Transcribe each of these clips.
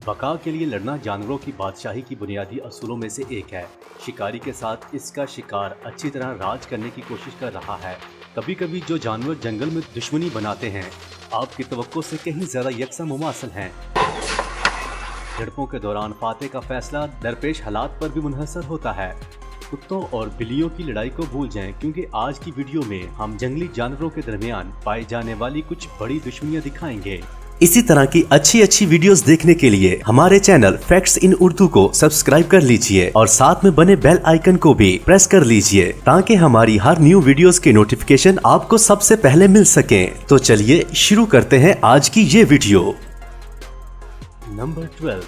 बका के लिए लड़ना जानवरों की बादशाही की बुनियादी असूलों में से एक है। शिकारी के साथ इसका शिकार अच्छी तरह राज करने की कोशिश कर रहा है। कभी कभी जो जानवर जंगल में दुश्मनी बनाते हैं, आपकी तवक्को से कहीं ज्यादा यकसा मुमासिल हैं। झड़पों के दौरान फाते का फैसला दरपेश हालात पर भी मुनहसर होता है। कुत्तों और बिल्लियों की लड़ाई को भूल जाएं, क्योंकि आज की वीडियो में हम जंगली जानवरों के दरमियान पाई जाने वाली कुछ बड़ी दुश्मनियां दिखाएंगे। इसी तरह की अच्छी वीडियोस देखने के लिए हमारे चैनल फैक्ट्स इन उर्दू को सब्सक्राइब कर लीजिए और साथ में बने बेल आइकन को भी प्रेस कर लीजिए, ताकि हमारी हर न्यू वीडियोस के नोटिफिकेशन आपको सबसे पहले मिल सके। तो चलिए शुरू करते हैं आज की ये video. Number 12,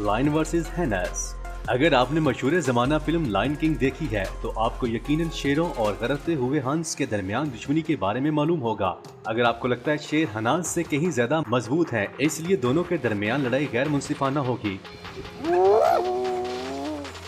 lion versus hyenas. अगर आपने मशहूर ज़माना फिल्म लायन किंग देखी है तो आपको यकीनन शेरों और गरजते हुए हंस के दरमियान दुश्मनी के बारे में मालूम होगा। अगर आपको लगता है शेर हंस से कहीं ज्यादा मजबूत है, इसलिए दोनों के दरमियान लड़ाई गैर मुंसिफाना होगी,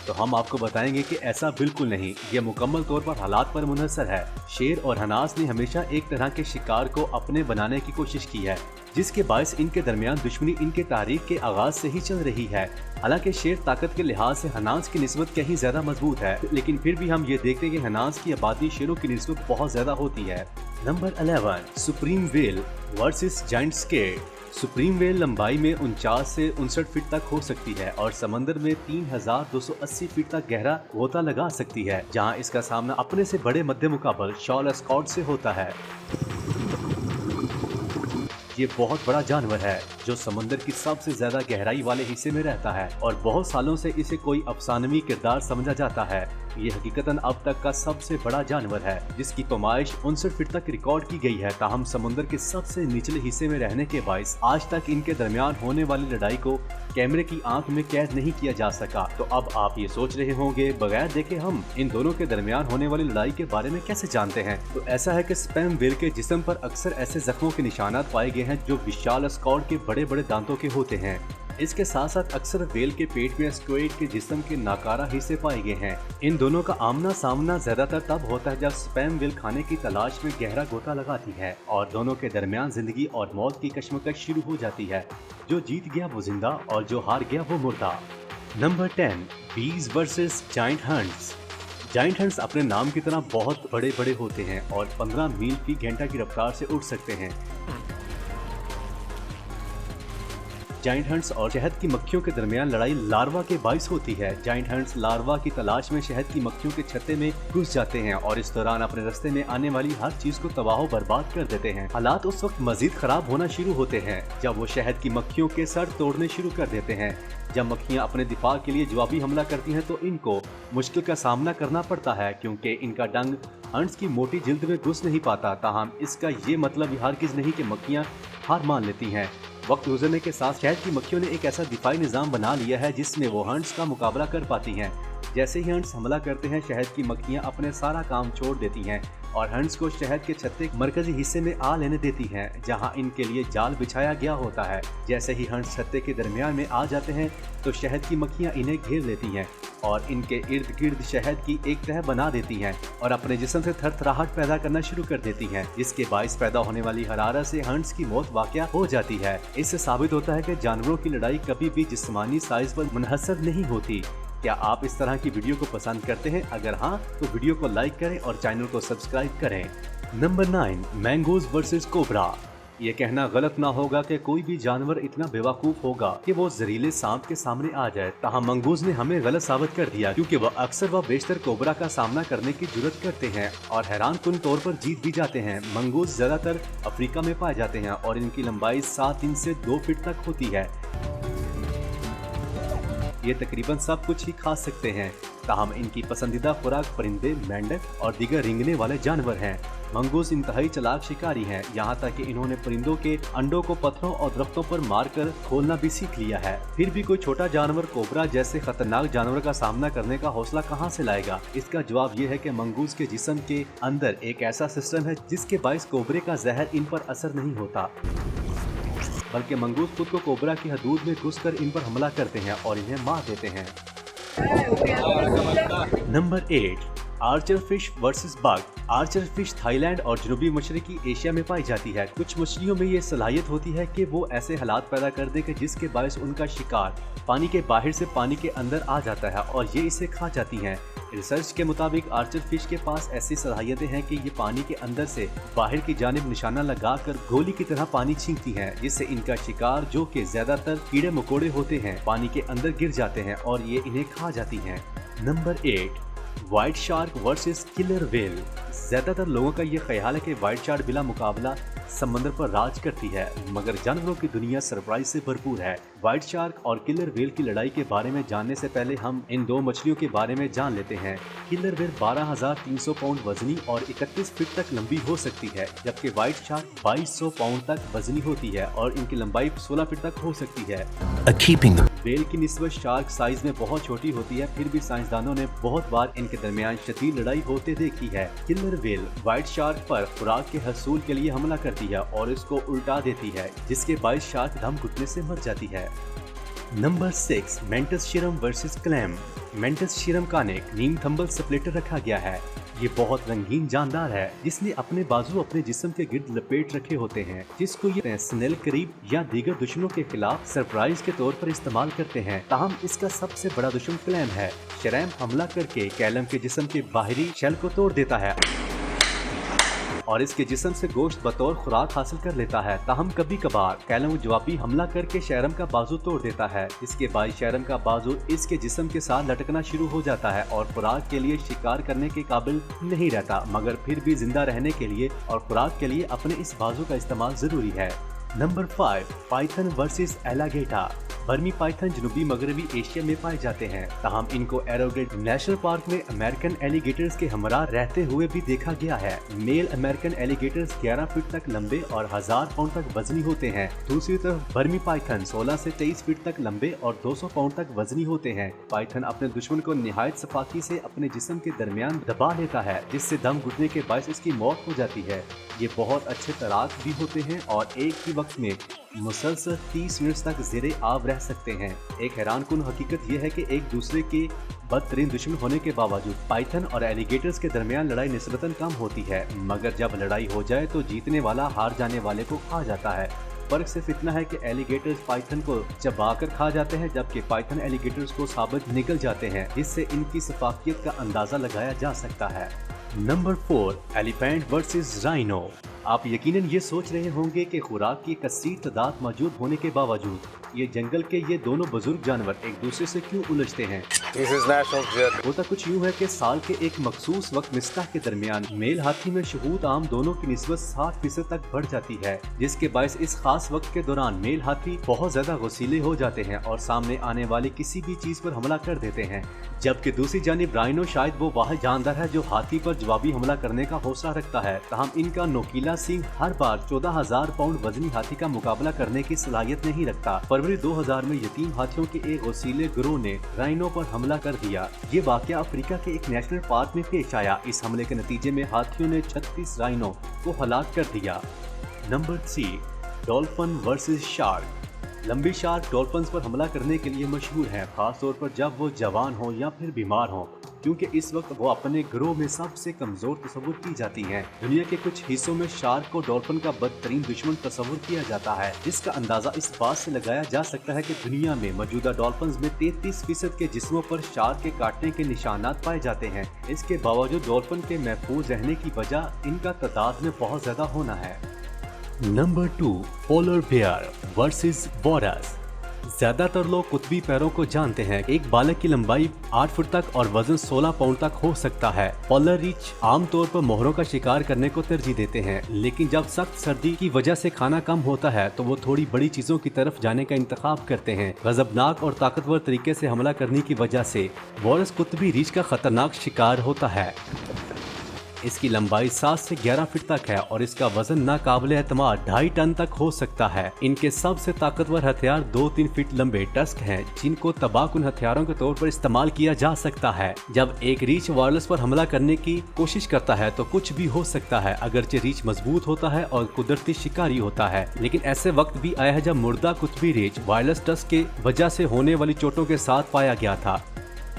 तो हम आपको बताएंगे कि ऐसा बिल्कुल नहीं। यह मुकम्मल तौर पर हालात पर मुनहसर है। शेर और हनास ने हमेशा एक तरह के शिकार को अपने बनाने की कोशिश की है, जिसके बायस इनके दरमियान दुश्मनी इनके तारीख के आगाज से ही चल रही है। हालांकि शेर ताकत के लिहाज से हनास की निस्बत कहीं ज्यादा मजबूत है, लेकिन फिर भी हम ये देखते हैं कि हनास की आबादी शेरों की निस्बत बहुत ज्यादा होती है। Number 11, supreme whale versus giant squid. Supreme whale लंबाई में 49 से 59 फीट तक हो सकती है और समंदर में 3280 फीट तक गहरा गोता लगा सकती है, जहां इसका सामना अपने से बड़े मध्य मुकाबल शॉल एस्कॉट से होता है। ये बहुत बड़ा जानवर है जो समुद्र की सबसे ज्यादा गहराई वाले हिस्से में रहता है और बहुत सालों से इसे कोई अफसानवी किरदार समझा जाता है। ये हकीकतन अब तक का सबसे बड़ा जानवर है, जिसकी पैमाइश 59 फीट तक रिकॉर्ड की गई है। ताहम समुद्र के सबसे निचले हिस्से में रहने के बायस आज तक इनके दरमियान होने वाली लड़ाई को कैमरे की आंख में कैद नहीं किया जा सका। तो अब आप ये सोच रहे होंगे, बगैर देखे हम इन दोनों के दरमियान होने वाली लड़ाई के बारे में कैसे जानते हैं? तो ऐसा है कि स्पैम व्हेल के जिस्म पर अक्सर ऐसे जख्मों के निशानात पाए गए हैं जो विशाल स्कॉट के बड़े बड़े दांतों के होते हैं। इसके साथ साथ अक्सर व्हेल के पेट में स्क्विड के जिस्म के नाकारा हिस्से पाए गए हैं। इन दोनों का आमना सामना ज्यादातर तब होता है जब स्पैम व्हेल खाने की तलाश में गहरा गोता लगाती है और दोनों के दरमियान जिंदगी और मौत की कश्मकश शुरू हो जाती है। जो जीत गया वो जिंदा और जो हार गया वो मुर्दा। नंबर 10, बीज versus giant hunts. Giant hunts अपने नाम की तरह बहुत बड़े बड़े होते हैं और 15 मील फी घंटा की रफ्तार से उड़ सकते हैं। जायंट हंट्स और शहद की मक्खियों के दरमियान लड़ाई लार्वा के बाइस होती है। जायंट हंट्स लार्वा की तलाश में शहद की मक्खियों के छत्ते में घुस जाते हैं और इस दौरान अपने रास्ते में आने वाली हर चीज को तबाह बर्बाद कर देते हैं। हालात उस वक्त मजीद खराब होना शुरू होते हैं जब वो शहद की मक्खियों के सर तोड़ने शुरू कर देते हैं। जब मक्खियां अपने दिफा के लिए जवाबी हमला करती हैं तो इनको मुश्किल का सामना करना पड़ता है, क्योंकि इनका डंग हंट्स की मोटी जिल्द में घुस नहीं पाता। ताहम इसका ये मतलब हरगिज नहीं कि मक्खियां हार मान लेती हैं। वक्त गुजरने के साथ शहद की मक्खियों ने एक ऐसा दिफाई निजाम बना लिया है जिसमें वो हंट्स का मुकाबला कर पाती हैं। जैसे ही हंट्स हमला करते हैं, शहद की मक्खियां अपने सारा काम छोड़ देती हैं और हंट्स को शहद के छत्ते के मरकजी हिस्से में आ लेने देती हैं, जहां इनके लिए जाल बिछाया गया होता है। जैसे ही हंट्स छत्ते के दरमियान में आ जाते हैं तो शहद की मक्खियां इन्हें घेर लेती हैं और इनके इर्द गिर्द शहद की एक तह बना देती हैं और अपने जिस्म से थरथराहट पैदा करना शुरू कर देती हैं, जिसके बाइस पैदा होने वाली हरारत से हंट्स की मौत वाक़या हो जाती है। इससे साबित होता है कि जानवरों की लड़ाई कभी भी जिस्मानी साइज पर मुनहसर नहीं होती। क्या आप इस तरह की वीडियो को पसंद करते हैं? अगर हाँ तो वीडियो को लाइक करें और चैनल को सब्सक्राइब करें। Number 9, mangoes versus cobra. ये कहना गलत ना होगा कि कोई भी जानवर इतना बेवकूफ होगा कि वो जहरीले सांप के सामने आ जाए। ताहम मंगूज ने हमें गलत साबित कर दिया, क्योंकि वह अक्सर व बेशतर कोबरा का सामना करने की जुर्रत करते हैं और हैरान कुन तौर पर जीत भी जाते हैं। मंगूज ज्यादातर अफ्रीका में पाए जाते हैं और इनकी लंबाई 7 इंच से 2 फीट तक होती है। ये तकरीबन सब कुछ ही खा सकते हैं। ताहम इनकी पसंदीदा खुराक परिंदे, मेंढक और दीगर रेंगने वाले जानवर हैं। मंगूस इंतहाई चालाक शिकारी हैं, यहाँ तक कि इन्होंने परिंदों के अंडों को पत्थरों और दरख्तों पर मारकर खोलना भी सीख लिया है। फिर भी कोई छोटा जानवर कोबरा जैसे खतरनाक जानवर का सामना करने का हौसला कहाँ से लाएगा? इसका जवाब ये है कि मंगूस के जिस्म के अंदर एक ऐसा सिस्टम है जिसके बाइस कोबरे का जहर इन पर असर नहीं होता, बल्कि मंगूस खुद को कोबरा की हदूद में घुसकर इन पर हमला करते हैं और इन्हें मार देते हैं। Number 8, Archer fish versus bug. Archer fish Thailand और जनूबी मशरकी एशिया में पाई जाती है। कुछ मछलियों में ये सलाहियत होती है कि वो ऐसे हालात पैदा कर दे कि जिसके बायस उनका शिकार पानी के बाहर से पानी के अंदर आ जाता है और ये इसे खा जाती हैं। रिसर्च के मुताबिक आर्चर फिश के पास ऐसी सलाहियतें हैं कि ये पानी के अंदर से बाहर की जानिब निशाना लगाकर गोली की तरह पानी छींकती हैं, जिससे इनका शिकार जो कि ज्यादातर कीड़े मकोड़े होते हैं पानी के अंदर गिर जाते हैं और ये इन्हें खा जाती हैं। Number 8, white shark versus killer whale. ज्यादातर लोगों का ये ख्याल है कि व्हाइट शार्क बिला मुकाबला समंदर पर राज करती है, मगर जानवरों की दुनिया सरप्राइज से भरपूर है। व्हाइट शार्क और किलर व्हेल की लड़ाई के बारे में जानने से पहले हम इन दो मछलियों के बारे में जान लेते हैं। किलर व्हेल 12,300 पाउंड वजनी और 31 फीट तक लंबी हो सकती है, जबकि व्हाइट शार्क 2200 पाउंड तक वजनी होती है और इनकी लंबाई 16 फीट तक हो सकती है। व्हेल की निस्बत शार्क साइज में बहुत छोटी होती है, फिर भी साइंसदानों ने बहुत बार इनके दरमियान शदीद लड़ाई होते देखी है। किलर व्हेल व्हाइट शार्क पर खुराक के हसूल के लिए हमला करती है और इसको उल्टा देती है, जिसके बायस शार्क दम घुटने से मर जाती है। Number 6, mantis shrimp versus clam. Mantis shrimp का नेक नीम थंबल स्प्लिटर रखा गया है। ये बहुत रंगीन जानदार है, जिसने अपने बाजू अपने जिस्म के गिर्द लपेट रखे होते हैं, जिसको ये स्नेल करीब या दीगर दुश्मनों के खिलाफ सरप्राइज के तौर पर इस्तेमाल करते हैं। ताहम इसका सबसे बड़ा दुश्मन क्लैम है। शरैम हमला करके कैलम के जिस्म के बाहरी शेल को तोड़ देता है और इसके जिस्म से गोश्त बतौर खुराक हासिल कर लेता है। ताहम कभी कभार कैलम जवाबी हमला करके शैरम का बाजू तोड़ देता है। इसके बाद शैरम का बाजू इसके जिस्म के साथ लटकना शुरू हो जाता है और खुराक के लिए शिकार करने के काबिल नहीं रहता, मगर फिर भी जिंदा रहने के लिए और खुराक के लिए अपने इस बाजू का इस्तेमाल जरूरी है। Number 5, python versus alligator. बर्मी पाइथन जनूबी मगरबी एशिया में पाए जाते हैं, ताहम इनको एरोगेट नेशनल पार्क में अमेरिकन एलिगेटर्स के हमरा रहते हुए भी देखा गया है। मेल अमेरिकन एलिगेटर्स 11 फीट तक लंबे और 1000 पाउंड तक वजनी होते हैं। दूसरी तरफ बर्मी पाइथन 16 से 23 फीट तक लंबे और 200 पाउंड तक वजनी होते हैं। पाइथन अपने दुश्मन को निहायत सफाकी से अपने जिस्म के दरमियान दबा लेता है, जिससे दम घुटने के बायस इसकी मौत हो जाती है। ये बहुत अच्छे तैराक भी होते हैं और एक ही वक्त में मुसलसल 30 मिनट तक ज़ेरे आब रह सकते हैं। एक हैरानकुन हकीकत यह है कि एक दूसरे के बदतरीन दुश्मन होने के बावजूद पाइथन और एलिगेटर्स के दरमियान लड़ाई निस्बतन कम होती है, मगर जब लड़ाई हो जाए तो जीतने वाला हार जाने वाले को खा जाता है। फर्क सिर्फ इतना है कि एलिगेटर्स पाइथन को चबाकर खा जाते हैं, जबकि पाइथन एलिगेटर्स को साबित निकल जाते हैं, जिससे इनकी सफाकियत का अंदाजा लगाया जा सकता है। Number 4, elephant versus rhino. आप यकीनन ये सोच रहे होंगे कि खुराक की कसीर तादाद मौजूद होने के बावजूद ये जंगल के ये दोनों बुजुर्ग जानवर एक दूसरे से क्यों उलझते हैं। होता कुछ यूँ है कि साल के एक मखसूस वक्त मिस्ताह के दरमियान मेल हाथी में शहूद आम दोनों की निस्बत 60% तक बढ़ जाती है, जिसके बायस इस खास वक्त के दौरान मेल हाथी बहुत ज्यादा गुस्सीले हो जाते हैं और सामने आने वाली किसी भी चीज पर हमला कर देते हैं, जबकि दूसरी जानिब राइनो शायद वो वाहिद जानदार है जो हाथी पर जवाबी हमला करने का हौसला रखता है। ताहम इनका नोकीला सिंह हर बार 14,000 पाउंड वजनी हाथी का मुकाबला करने की सलाहियत नहीं रखता। फरवरी 2000 में यतीम हाथियों के एक गुस्सीले गिरोह ने राइनो पर हमला कर दिया। ये वाकया अफ्रीका के एक नेशनल पार्क में पेश आया। इस हमले के नतीजे में हाथियों ने 36 राइनो को हलाक कर दिया। Number 3, dolphin versus shark. लंबी शार्क डॉल्फिन्स पर हमला करने के लिए मशहूर है, खास तौर पर जब वो जवान हो या फिर बीमार हो, क्योंकि इस वक्त वो अपने गिरोह में सबसे कमजोर तस्वुर की जाती हैं। दुनिया के कुछ हिस्सों में शार्क को डॉल्फिन का बदतरीन दुश्मन तस्वुर किया जाता है, जिसका अंदाजा इस बात से लगाया जा सकता है कि दुनिया में मौजूदा डॉल्फिन्स में 33% के जिस्मों पर शार्क के काटने के निशानात पाए जाते हैं। इसके बावजूद डॉल्फिन के महफूज रहने की वजह इनका तादाद में बहुत ज्यादा होना है। Number 2, polar bear versus walrus. ज्यादातर लोग कुतबी पैरों को जानते हैं। एक बालक की लंबाई 8 फुट तक और वजन 16 पाउंड तक हो सकता है। पोलर रीच आमतौर पर मोहरों का शिकार करने को तरजीह देते हैं, लेकिन जब सख्त सर्दी की वजह से खाना कम होता है तो वो थोड़ी बड़ी चीजों की तरफ जाने का इंतखाब करते हैं। गजबनाक और ताकतवर तरीके से हमला करने की वजह से वॉरस कुतबी रीछ का खतरनाक शिकार होता है। इसकी लंबाई 7 से 11 फीट तक है और इसका वजन नाकाबिले एतमाद 2.5 टन तक हो सकता है। इनके सबसे ताकतवर हथियार 2-3 फीट लंबे टस्क हैं, जिनको तबाहकुन हथियारों के तौर पर इस्तेमाल किया जा सकता है। जब एक रीछ वायरलेस पर हमला करने की कोशिश करता है तो कुछ भी हो सकता है, अगरचे रीछ मजबूत होता है और कुदरती शिकारी होता है, लेकिन ऐसे वक्त भी आया है जब मुर्दा कुतबी रीछ वायरलेस टस्क के वजह से होने वाली चोटों के साथ पाया गया था।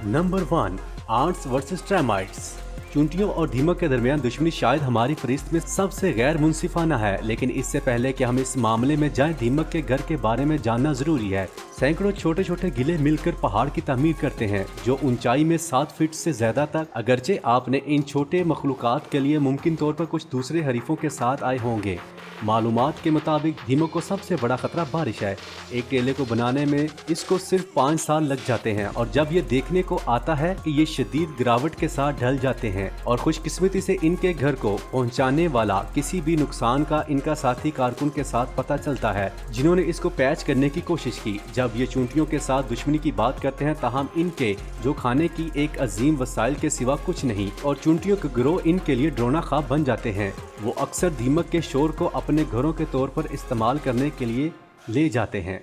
Number 1, ants versus termites. चूंटियों और दीमक के दरमियान दुश्मनी शायद हमारी फहरिस्त में सबसे गैर मुनसिफाना है, लेकिन इससे पहले कि हम इस मामले में जाएं, दीमक के घर के बारे में जानना जरूरी है। सैकड़ों छोटे छोटे गिले मिलकर पहाड़ की तामीर करते हैं, जो ऊंचाई में 7 फीट से ज्यादा तक। अगरचे आपने इन छोटे मखलूकात के लिए मुमकिन तौर पर कुछ दूसरे हरीफों के साथ आए होंगे। मालूमात के मुताबिक दीमक को सबसे बड़ा खतरा बारिश है। एक टेले को बनाने में इसको सिर्फ 5 साल लग जाते हैं, और जब ये देखने को आता है कि ये शदीद गिरावट के साथ ढल जाते हैं, और खुशकिस्मती से इनके घर को पहुंचाने वाला किसी भी नुकसान का इनका साथी कारकुन के साथ पता चलता है, जिन्होंने इसको पैच करने की कोशिश की। जब ये चूंटियों के साथ दुश्मनी की बात करते हैं, ताहम इनके जो खाने की एक अजीम वसाइल के सिवा कुछ नहीं, और चूंटियों के गिरोह इनके लिए डरोना ख्वाब बन जाते हैं। वो अक्सर दीमक के शोर को अपने घरों के तौर पर इस्तेमाल करने के लिए ले जाते हैं।